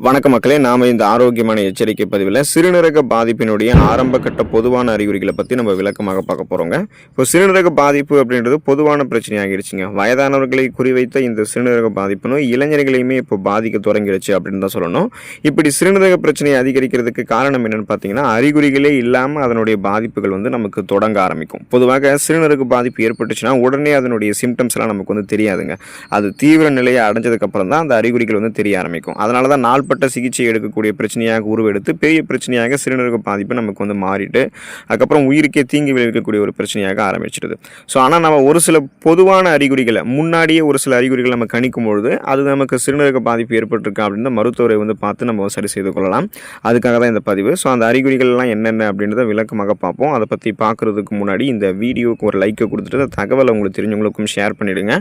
வணக்க மக்களே, நாம இந்த ஆரோக்கியமான எச்சரிக்கை பதிவில் சிறுநீரக பாதிப்பினுடைய ஆரம்ப கட்ட பொதுவான அறிகுறிகளை பற்றி நம்ம விளக்கமாக பார்க்க போகிறோங்க. இப்போ சிறுநீரக பாதிப்பு அப்படின்றது பொதுவான பிரச்சனையாகிடுச்சுங்க. வயதானவர்களை குறிவைத்த இந்த சிறுநீரக பாதிப்பு நோய் இளைஞர்களையுமே இப்போ பாதிக்க தொடங்கிடுச்சு அப்படின்னு தான் சொல்லணும். இப்படி சிறுநீரக பிரச்சனையை அதிகரிக்கிறதுக்கு காரணம் என்னென்னு பார்த்தீங்கன்னா, அறிகுறிகளே இல்லாமல் அதனுடைய பாதிப்புகள் நமக்கு தொடங்க ஆரம்பிக்கும். பொதுவாக சிறுநீரக பாதிப்பு ஏற்பட்டுச்சுன்னா உடனே அதனுடைய சிம்டம்ஸ் எல்லாம் நமக்கு தெரியாதுங்க. அது தீவிர நிலையை அடைஞ்சதுக்கப்புறம் தான் அந்த அறிகுறிகள் தெரிய ஆரம்பிக்கும். அதனால தான் நாள்பட்ட சிகிச்சை எடுக்கக்கூடிய பிரச்சனையாக உருவெடுத்து பெரிய பிரச்சனையாக சிறுநீரக பாதிப்பு நமக்கு மாறிட்டு அதுக்கப்புறம் உயிருக்கே தீங்கி விளைவிக்கக்கூடிய ஒரு பிரச்சனையாக ஆரம்பிச்சிடுது. ஸோ ஆனால் நம்ம ஒரு சில பொதுவான அறிகுறிகளை முன்னாடியே ஒரு சில அறிகுறிகளை நம்ம கணிக்கும் பொழுது அது நமக்கு சிறுநீரக பாதிப்பு ஏற்பட்டிருக்கு அப்படின்னு மருத்துவரை பார்த்து நம்ம சரி செய்து கொள்ளலாம். அதுக்காக தான் இந்த பதிவு. ஸோ அந்த அறிகுறிகள்லாம் என்னென்ன அப்படின்றத விளக்கமாக பார்ப்போம். அதை பற்றி பார்க்குறதுக்கு முன்னாடி இந்த வீடியோவுக்கு ஒரு லைக்கை கொடுத்துட்டு அந்த தகவலை உங்களுக்கு தெரிஞ்சவங்களுக்கும் ஷேர் பண்ணிவிடுங்க.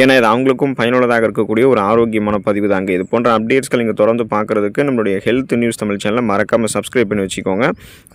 ஏன்னா இது அவங்களுக்கும் பயனுள்ளதாக இருக்கக்கூடிய ஒரு ஆரோக்கியமான பதிவு தாங்க. இது போன்ற அப்டேட்ஸ்கள் நீங்கள் தொடர்ந்து பார்க்குறதுக்கு நம்மளுடைய ஹெல்த் நியூஸ் தமிழ் சேனலை மறக்காமல் சப்ஸ்கிரைப் பண்ணி வச்சுக்கோங்க.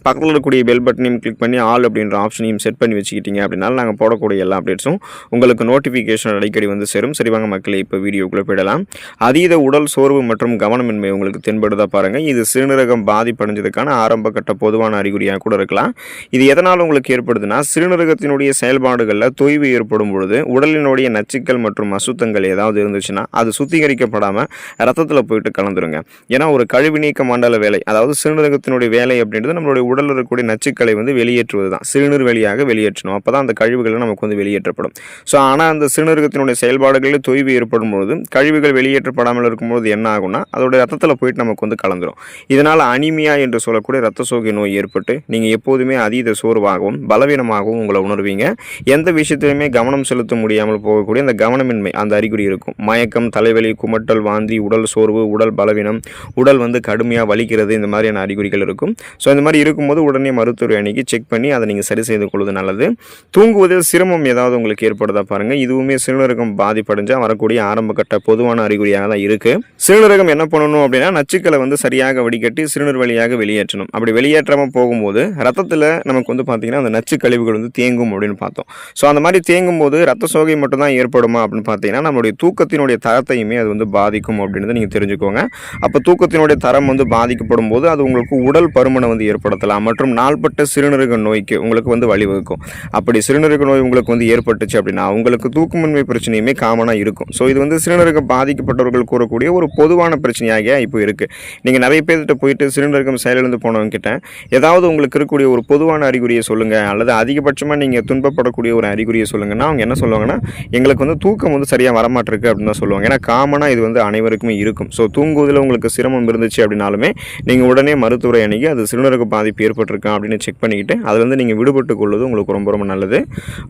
பக்கத்தில் இருக்கக்கூடிய பெல் பட்டனையும் கிளிக் பண்ணி ஆல் அப்படின்ற ஆப்ஷனையும் செட் பண்ணி வச்சுக்கிட்டீங்க அப்படின்னா நாங்கள் போடக்கூடிய எல்லா அப்டேட்ஸும் உங்களுக்கு நோட்டிஃபிகேஷன் அடிக்கடி சேரும். சரிவாங்க மக்களே, இப்போ வீடியோக்குள்ளே போயிடலாம். அதீத உடல் சோர்வு மற்றும் கவனமின்மை உங்களுக்கு தென்படுதா பாருங்கள். இது சிறுநீரகம் பாதிப்படைஞ்சதுக்கான ஆரம்ப கட்ட பொதுவான அறிகுறியாக கூட இருக்கலாம். இது எதனால் உங்களுக்கு ஏற்படுதுன்னா, சிறுநீரகத்தினுடைய செயல்பாடுகளில் தொய்வு ஏற்படும் பொழுது உடலினுடைய நச்சுக்கள் மற்றும் அசுத்தங்கள் ஏதாவது இருந்துச்சுன்னா அது சுத்திகரிக்கப்படாமல் ரத்தத்தில் போயிட்டு கலந்துருங்க. ஏன்னா ஒரு கழிவு நீக்க மண்டல வேலை, அதாவது சிறுநீரகத்தினுடைய வேலை அப்படின்றது நம்மளுடைய உடலில் இருக்கக்கூடிய நச்சுக்களை வெளியேற்றுவது தான். சிறுநீர் வழியாக வெளியேற்றணும். அப்போ தான் அந்த கழிவுகள் நமக்கு வெளியேற்றப்படும். ஸோ ஆனால் அந்த சிறுநீரகத்தினுடைய செயல்பாடுகளில் தொய்வு ஏற்படும் பொழுது கழிவுகள் வெளியேற்றப்படாமல் இருக்கும்போது என்ன ஆகும்னா அதோட ரத்தத்தில் போயிட்டு நமக்கு கலந்துரும். இதனால் அனிமியா என்று சொல்லக்கூடிய ரத்த சோகை நோய் ஏற்பட்டு நீங்கள் எப்போதுமே அதீத சோர்வாகவும் பலவீனமாகவும் உங்களை உணர்வீங்க. எந்த விஷயத்திலுமே கவனம் செலுத்த முடியாமல் போகக்கூடிய அந்த கவனமின்மை அந்த அறிகுறி இருக்கும். மயக்கம், தலைவலி, குமட்டல், வாந்தி, உடல் சோர்வு, உடல் பலவீனம், உடல் கடுமையாக வலிக்கிறது, இந்த மாதிரியான அறிகுறிகள் இருக்கும். ஸோ இந்த மாதிரி இருக்கும்போது உடனே மருத்துவரை அணுகி செக் பண்ணி அதை நீங்கள் சரி செய்து கொள்வது நல்லது. தூங்குவதில் சிரமம் ஏதாவது உங்களுக்கு ஏற்படுதா பாருங்கள். இதுவுமே சிறுநீரகம் பாதிப்படைஞ்சால் வரக்கூடிய ஆரம்ப கட்ட பொதுவான அறிகுறியாக தான் இருக்குது. சிறுநீரகம் என்ன பண்ணணும் அப்படின்னா, நச்சுக்களை சரியாக வடிகட்டி சிறுநீர் வழியாக வெளியேற்றணும். அப்படி வெளியேற்றாமல் போகும்போது ரத்தத்தில் நமக்கு பார்த்தீங்கன்னா அந்த நச்சு கழிவுகள் தேங்கும் அப்படின்னு பார்த்தோம். ஸோ அந்த மாதிரி தேங்கும் போது ரத்த சோகை மட்டும்தான் ஏற்படுமா அப்படின்னு பார்த்தீங்கன்னா, நம்மளுடைய தூக்கத்தினுடைய தரத்தையுமே அது பாதிக்கும் அப்படின்றத நீங்கள் தெரிஞ்சுக்கோங்க. அப்போ தூக்கத்தினுடைய தரம் பாதிக்கப்படும் போது அது உங்களுக்கு உடல் பருமனை ஏற்படுத்தலாம் மற்றும் நாள்பட்ட சிறுநீரக நோய்க்கு உங்களுக்கு வழிவகுக்கும். அப்படி சிறுநீரக நோய் உங்களுக்கு ஏற்பட்டுச்சு அப்படின்னா உங்களுக்கு தூக்கமின்மை பிரச்சனையுமே காமனாக இருக்கும். ஸோ இது சிறுநீரக பாதிக்கப்பட்டவர்கள் கூறக்கூடிய ஒரு பொதுவான பிரச்சனையாக இப்போ இருக்குது. நீங்கள் நிறைய பேர்கிட்ட போயிட்டு சிறுநீரகம் செயலிழந்து போனவங்க கிட்ட ஏதாவது உங்களுக்கு இருக்கக்கூடிய ஒரு பொதுவான அறிகுறியை சொல்லுங்கள், அல்லது அதிகபட்சமாக நீங்கள் துன்பப்படக்கூடிய ஒரு அறிகுறியை சொல்லுங்கன்னா அவங்க என்ன சொல்லுவாங்கன்னா, எங்களுக்கு தூக்கம் சரியாக வரமாட்டிருக்கு அப்படின்னு தான் சொல்லுவாங்க. ஏன்னா காமனாக இது அனைவருக்குமே இருக்கும். ஸோ தூங்குவதில் உங்களுக்கு சிரமம் இருந்துச்சு அப்படின்னாலுமே நீங்கள் உடனே மருத்துவரை அணுகி அது சிறுநீரக பாதிப்பு ஏற்பட்டிருக்கா அப்படின்னு செக் பண்ணிக்கிட்டு அதுலேருந்து நீங்கள் விடுபட்டு கொள்வது உங்களுக்கு ரொம்ப ரொம்ப நல்லது.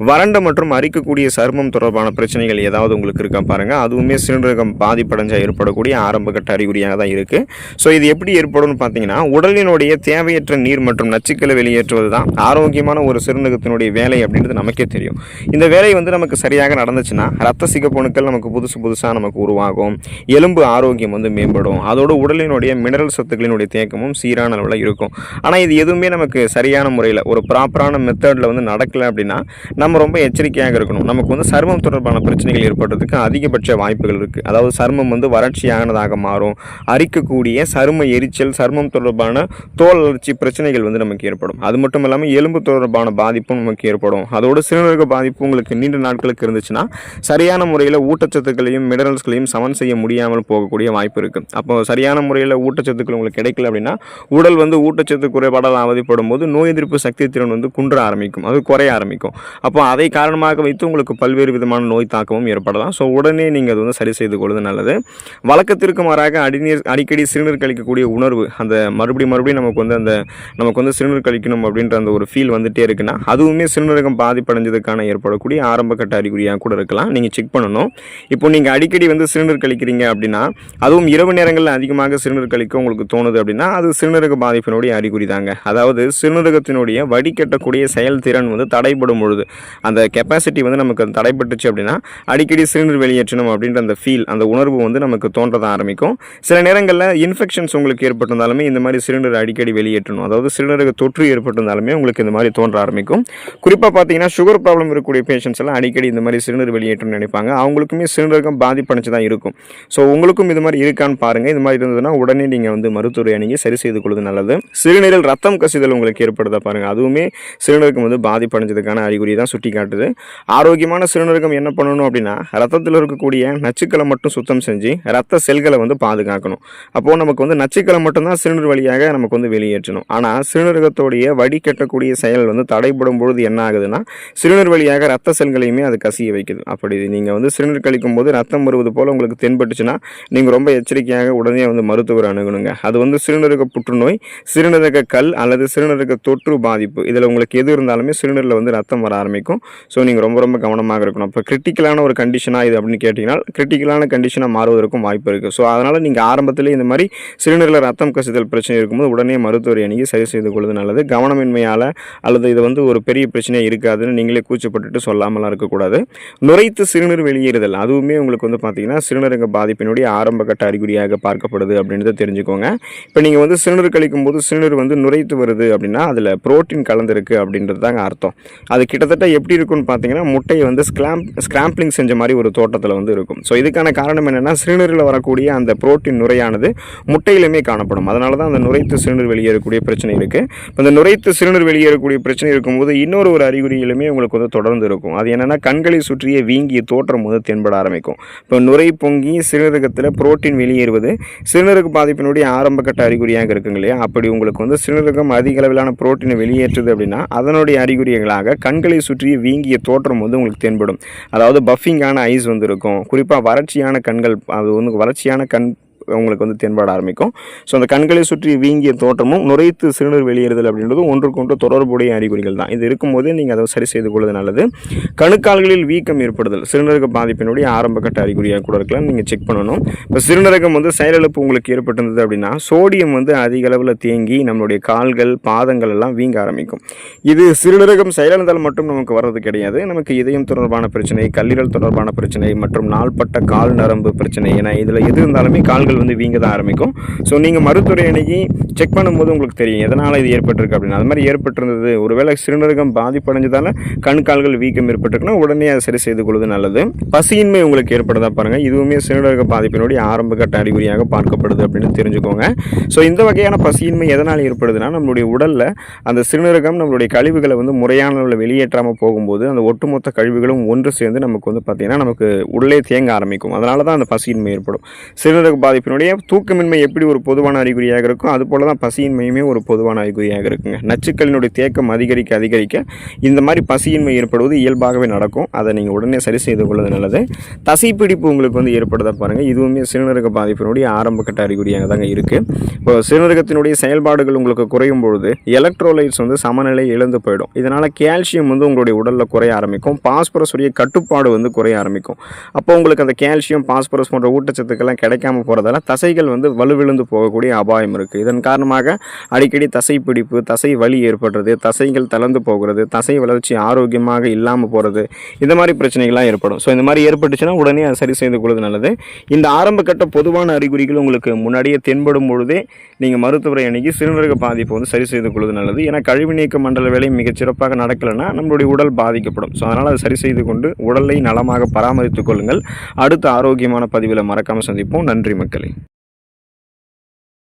வறண்ட மற்றும் அரிக்கக்கூடிய சருமம் தொடர்பான பிரச்சனைகள் ஏதாவது உங்களுக்கு இருக்கா பாருங்கள். அதுவுமே சிறுநீரகம் பாதிப்படைஞ்சால் ஏற்படக்கூடிய ஆரம்ப கட்ட அறிகுறியாக தான் இருக்குது. ஸோ இது எப்படி ஏற்படும்னு பார்த்தீங்கன்னா, உடலினுடைய தேவையற்ற நீர் மற்றும் நச்சுக்களை வெளியேற்றுவது தான் ஆரோக்கியமான ஒரு சிறுநீரகத்தினுடைய வேலை அப்படின்றது நமக்கே தெரியும். இந்த வேலை நமக்கு சரியாக நடந்துச்சுன்னா ரத்த சிகப்பணுக்கள் நமக்கு புதுசாக நமக்கு உருவாகும். எலும்பு ஆரோக்கியம் மேம்படும். அதோடு உடலினுடைய மினரல் சத்துக்களினுடைய தேக்கமும் சீரான அளவில் இருக்கும். ஆனால் இது எதுவுமே நமக்கு சரியான முறையில் ஒரு ப்ராப்பரான மெத்தடில் நடக்கலை அப்படின்னா நம்ம ரொம்ப எச்சரிக்கையாக இருக்கணும். நமக்கு சருமம் தொடர்பான பிரச்சனைகள் ஏற்படுறதுக்கு அதிகபட்ச வாய்ப்புகள் இருக்குது. அதாவது சருமம் வறட்சியானதாக மாறும். அரிக்கக்கூடிய சரும எரிச்சல், சருமம் தொடர்பான தோல் அலர்ச்சி பிரச்சனைகள் நமக்கு ஏற்படும். அது மட்டும் இல்லாமல் எலும்பு தொடர்பான பாதிப்பும் நமக்கு ஏற்படும். அதோடு சிறுநீரக பாதிப்பு உங்களுக்கு நீண்ட நாட்களுக்கு இருந்துச்சுன்னா சரியான முறையில் ஊட்டச்சத்துக்களையும் மினரல்ஸ்களையும் சமன் செய்ய முடியாமல் போகக்கூடிய வாய்ப்பு இருக்குது. அப்போ சரியான முறையில் ஊட்டச்சத்துக்கள் உங்களுக்கு கிடைக்கல அப்படின்னா உடல் ஊட்டச்சத்து குறைபாடால் அவதிப்படும் போது நோய் எதிர்ப்பு சக்தி திறன் குன்ற ஆரம்பிக்கும், அது குறைய ஆரம்பிக்கும். அப்போ அதை காரணமாக வைத்து உங்களுக்கு பல்வேறு விதமான நோய் தாக்கமும் ஏற்படலாம். ஸோ உடனே நீங்கள் அது சரி செய்து கொள்வது நல்லது. வழக்கத்திற்கு மாறாக அடிக்கடி சிறுநீர் கழிக்கக்கூடிய உணர்வு, அந்த மறுபடியும் நமக்கு சிறுநீர் கழிக்கணும் அப்படின்ற அந்த ஒரு ஃபீல் வந்துட்டே இருக்குன்னா அதுவுமே சிறுநீரகம் பாதிப்படைஞ்சதுக்கான ஏற்படக்கூடிய ஆரம்ப கட்ட அறிகுறியாக கூட இருக்கலாம். நீங்கள் செக் பண்ணணும். இப்போ நீங்கள் அடிக்கடி சிறுநீர் கழிக்கிறீங்க அப்படின்னா, அதுவும் இரவு நேரங்களில் அதிகமாக சிறுநீர் கழிக்க உங்களுக்கு தோணுது அப்படின்னா அது சிறுநீரக பாதிப்பினுடைய அறிகுறி தாங்க. அதாவது சிறுநீரகத்தினுடைய வடிகட்டக்கூடிய செயல்திறன் தடைப்படும் பொழுது அந்த கெப்பாசிட்டி நமக்கு தடைப்பட்டுச்சு அப்படின்னா அடிக்கடி சிறுநீர் வெளியேற்றணும் அப்படின்ற அந்த ஃபீல், அந்த உணர்வு நமக்கு தோன்றத ஆரம்பிக்கும். சில நேரங்களில் இன்ஃபெக்ஷன்ஸ் உங்களுக்கு ஏற்பட்டிருந்தாலுமே இந்த மாதிரி சிறுநீர் அடிக்கடி வெளியேற்றணும், அதாவது சிறுநீரக தொற்று ஏற்பட்டிருந்தாலுமே உங்களுக்கு இந்த மாதிரி தோன்ற ஆரம்பிக்கும். குறிப்பாக பார்த்தீங்கன்னா சுகர் ப்ராப்ளம் இருக்கக்கூடிய பேஷண்ட்ஸ் எல்லாம் அடிக்கடி இந்த மாதிரி சிறுநீர் வெளியேற்றணும்னு நினைப்பாங்க. அவங்களுக்குமே சிறுநீரகம் பாதிப்படைச்சு தான் இருக்கும். ஸோ உங்களுக்கும் இது மாதிரி இருக்கான்னு பாருங்கள். இது இது மாதிரி இருந்ததுன்னா உடனே நீங்கள் வந்து மருத்துவரை அணுகி சரி செய்து கொள்வது நல்லது. சிறுநீரில் ரத்தம் கசிதல் உங்களுக்கு ஏற்படுதா பாருங்கள், அதுவுமே சிறுநீரகம் வந்து பாதிப்படைஞ்சதுக்கான அறிகுறி தான் சுட்டி காட்டுது. ஆரோக்கியமான சிறுநீரகம் என்ன பண்ணணும் அப்படின்னா, ரத்தத்தில் இருக்கக்கூடிய நச்சுக்களை மட்டும் சுத்தம் செஞ்சு ரத்த செல்களை வந்து பாதுகாக்கணும். அப்போது நமக்கு வந்து நச்சுக்களை மட்டும்தான் சிறுநீர் வழியாக நமக்கு வந்து வெளியேற்றணும். ஆனால் சிறுநீரகத்தோடைய வடிகட்டக்கூடிய செயல் வந்து தடைபடும் பொழுது என்ன ஆகுதுன்னா, சிறுநீர் வழியாக ரத்த செல்களையுமே அது கசிய வைக்குது. அப்படி நீங்கள் வந்து சிறுநீர் கழிக்கும் போது ரத்தம் வருவது போல் உங்களுக்கு தென்பட்டுச்சுன்னா நீங்கள் ரொம்ப எச்சரிக்கையாக உடனே வந்து மருத்துவர் அணுகணுங்க. அது வந்து சிறுநீரக புற்றுநோய், சிறுநீரக கல் அல்லது சிறுநீரக தொற்று பாதிப்பு, இதில் உங்களுக்கு எது இருந்தாலுமே சிறுநீரில் வந்து ரத்தம் வர ஆரம்பிக்கும். ஸோ நீங்கள் ரொம்ப ரொம்ப கவனமாக இருக்கணும். இப்போ கிரிட்டிக்கலான ஒரு கண்டிஷனாக இது அப்படின்னு கேட்டிங்கன்னா, கிரிட்டிக்கலான கண்டிஷனாக மாறுவதற்கும் வாய்ப்பு இருக்குது. ஸோ அதனால் நீங்கள் ஆரம்பத்திலே இந்த மாதிரி சிறுநீரில் ரத்தம் கசிதல் பிரச்சனை இருக்கும்போது உடனே மருத்துவரை அணுகி சரி செய்து கொள்வது நல்லது. கவனமின்மையால் அல்லது இது வந்து ஒரு பெரிய பிரச்சனையாக இருக்காதுன்னு நீங்களே கூச்சப்பட்டுட்டு சொல்லாமலாம் இருக்கக்கூடாது. நுரைத்து சிறுநீர் வெளியேறுதல், அதுவுமே உங்களுக்கு வந்து பார்த்தீங்கன்னா சிறுநீரக பாதிப்பினுடைய ஆரம்ப கட்ட அறிகுறியாக பார்க்கப்படுது அப்படின்றத தெரிஞ்சுக்கோங்க. இப்போ நீங்கள் வந்து சிறுநீர் கழிக்கும் போது சிறுநீர் வந்து நுரைத்து வருது அப்படின்னா அதில் புரோட்டீன் கலந்துருக்கு அப்படின்றது தாங்க அர்த்தம். அது கிட்டத்தட்ட எப்படி இருக்குன்னு பார்த்தீங்கன்னா, முட்டையை வந்து ஸ்கிராம்பிளிங் செஞ்ச மாதிரி ஒரு தோட்டத்தில் வந்து இருக்கும். ஸோ இதுக்கான காரணம் என்னென்னா, சிறுநீரில் வரக்கூடிய அந்த புரோட்டீன் நுரையானது முட்டையிலுமே காணப்படும். அதனால தான் அந்த நுரைத்து சிறுநீர் வெளியேறக்கூடிய பிரச்சனை இருக்குது. அந்த நுரைத்து சிறுநீர் வெளியேறக்கூடிய பிரச்சனை இருக்கும்போது ஒரு அறிகுறியிலுமே உங்களுக்கு வந்து தொடர்ந்து இருக்கும். அது என்னென்னா, கண்களை சுற்றிய வீங்கிய தோற்றம் வந்து தென்பட ஆரம்பிக்கும். இப்போ நுரை பொங்கி சிறுநீரகத்தில் புரோட்டீன் வெளியேறுவது சிறுநீரக பாதிப்பினுடைய ஆரம்ப கட்ட அறிகுறியாக இருக்குங்க இல்லையா? அப்படி உங்களுக்கு வந்து சிறுநீரகம் அதிக அளவிலான புரோட்டீனை வெளியேற்றுது அப்படின்னா அதனுடைய அறிகுறிகளாக கண்களை சுற்றிய வீங்கிய தோற்றம் வந்து உங்களுக்கு தென்படும். அதாவது பஃபிங்கான ஐஸ் வந்து இருக்கும். குறிப்பாக வறட்சியான கண்கள், அது வந்து வறட்சியான கண் உங்களுக்கு வந்து தென்பட ஆரம்பிக்கும். ஸோ அந்த கண்களை சுற்றி வீங்கிய தோற்றமும் நுரைத்து சிறுநீர் வெளியேறுதல் அப்படின்றது ஒன்றுக்கொன்று தொடர்புடைய அறிகுறிகள் தான். இது இருக்கும்போதே நீங்கள் அதை சரி செய்து கொள்வது நல்லது. கணுக்கால்களில் வீக்கம் ஏற்படுதல் சிறுநீரக பாதிப்பினுடைய ஆரம்ப கட்ட அறிகுறியாக கூட இருக்கலாம், நீங்கள் செக் பண்ணணும். இப்போ சிறுநீரகம் வந்து செயலிழப்பு உங்களுக்கு ஏற்பட்டிருந்தது அப்படின்னா சோடியம் வந்து அதிக அளவில் தேங்கி நம்மளுடைய கால்கள் பாதங்கள் எல்லாம் வீங்க ஆரம்பிக்கும். இது சிறுநீரகம் செயலிழந்தால் மட்டும் நமக்கு வர்றது கிடையாது. நமக்கு இதயம் தொடர்பான பிரச்சனை, கல்லீரல் தொடர்பான பிரச்சனை மற்றும் நாள்பட்ட கால் நரம்பு பிரச்சனை என இதில் எது இருந்தாலுமே கால்கள் வந்து வீங்க தான் ஆரம்பிக்கும். ஸோ நீங்கள் மருத்துவரை அணுகி செக் பண்ணும்போது உங்களுக்கு தெரியும் எதனால் இது ஏற்பட்டிருக்கு அப்படின்னு. அது மாதிரி ஏற்பட்டிருந்தது, ஒருவேளை சிறுநீரகம் பாதிப்படைஞ்சதால் கண் கால்கள் வீக்கம் ஏற்பட்டிருக்குன்னா உடனே அதை சரி செய்து கொள்வது நல்லது. பசியின்மை உங்களுக்கு ஏற்படுதா பாருங்கள், இதுவுமே சிறுநீரக பாதிப்பினுடைய ஆரம்ப கட்ட அறிகுறியாக பார்க்கப்படுது அப்படின்னு தெரிஞ்சுக்கோங்க. ஸோ இந்த வகையான பசியின்மை எதனால் ஏற்படுதுன்னா, நம்மளுடைய உடலில் அந்த சிறுநீரகம் நம்மளுடைய கழிவுகளை வந்து முறையான அளவில் வெளியேற்றாமல் போகும்போது அந்த ஒட்டுமொத்த கழிவுகளும் ஒன்று சேர்ந்து நமக்கு வந்து பார்த்திங்கன்னா நமக்கு உள்ளே தேங்க ஆரம்பிக்கும். அதனால தான் அந்த பசியின்மை ஏற்படும். சிறுநீரக பாதிப்பினுடைய தூக்கமின்மை எப்படி ஒரு பொதுவான அறிகுறியாக இருக்கும், அது போல தான் பசியின்மையுமே ஒரு பொதுவான அறிகுறியாக இருக்குங்க. நச்சுக்களினுடைய தேக்கம் அதிகரிக்க அதிகரிக்க இந்த மாதிரி பசியின்மை ஏற்படுவது இயல்பாகவே நடக்கும். அதை நீங்கள் உடனே சரி செய்து கொள்வது நல்லது. தசைப்பிடிப்பு உங்களுக்கு வந்து ஏற்படுதா பாருங்கள், இதுவுமே சிறுநீரக பாதிப்பினுடைய ஆரம்ப கட்ட அறிகுறியாக தாங்க இருக்குது. இப்போ சிறுநீரகத்தினுடைய செயல்பாடுகள் உங்களுக்கு குறையும் பொழுது எலக்ட்ரோலைட்ஸ் வந்து சமநிலை இழந்து போயிடும். இதனால் கால்சியம் வந்து உங்களுடைய உடலில் குறைய ஆரம்பிக்கும். பாஸ்பரஸ் உடைய கட்டுப்பாடு வந்து குறைய ஆரம்பிக்கும். அப்போ உங்களுக்கு அந்த கால்சியம் பாஸ்பரஸ் போன்ற ஊட்டச்சத்துக்கெல்லாம் கிடைக்காம போகிறதால தசைகள் வந்து வலுவிழந்து போகக்கூடிய அபாயம் இருக்குது. இதன் காரணமாக அடிக்கடி தசை பிடிப்பு, தசை வலி ஏற்படுறது, தசைகள் தளர்ந்து போகிறது, தசை வளர்ச்சி ஆரோக்கியமாக இல்லாமல் போகிறது, இந்த மாதிரி பிரச்சனைகள்லாம் ஏற்படும். ஸோ இந்த மாதிரி ஏற்பட்டுச்சுன்னா உடனே அதை சரி செய்து கொள்வது நல்லது. இந்த ஆரம்ப கட்ட பொதுவான அறிகுறிகள் உங்களுக்கு முன்னாடியே தென்படும் பொழுதே நீங்கள் மருத்துவரை அணுகி சிறுநீரக பாதிப்பு வந்து சரி செய்து கொள்வது நல்லது. ஏன்னா கழிவு நீக்க மண்டல வேலை மிகச்சிறப்பாக நடக்கலைன்னா நம்மளுடைய உடல் பாதிக்கப்படும். ஸோ அதனால் அதை சரி செய்து கொண்டு உடலை நலமாக பராமரித்துக் கொள்ளுங்கள். அடுத்த ஆரோக்கியமான பதிவில் மறக்காமல் சந்திப்போம். நன்றி மக்களே.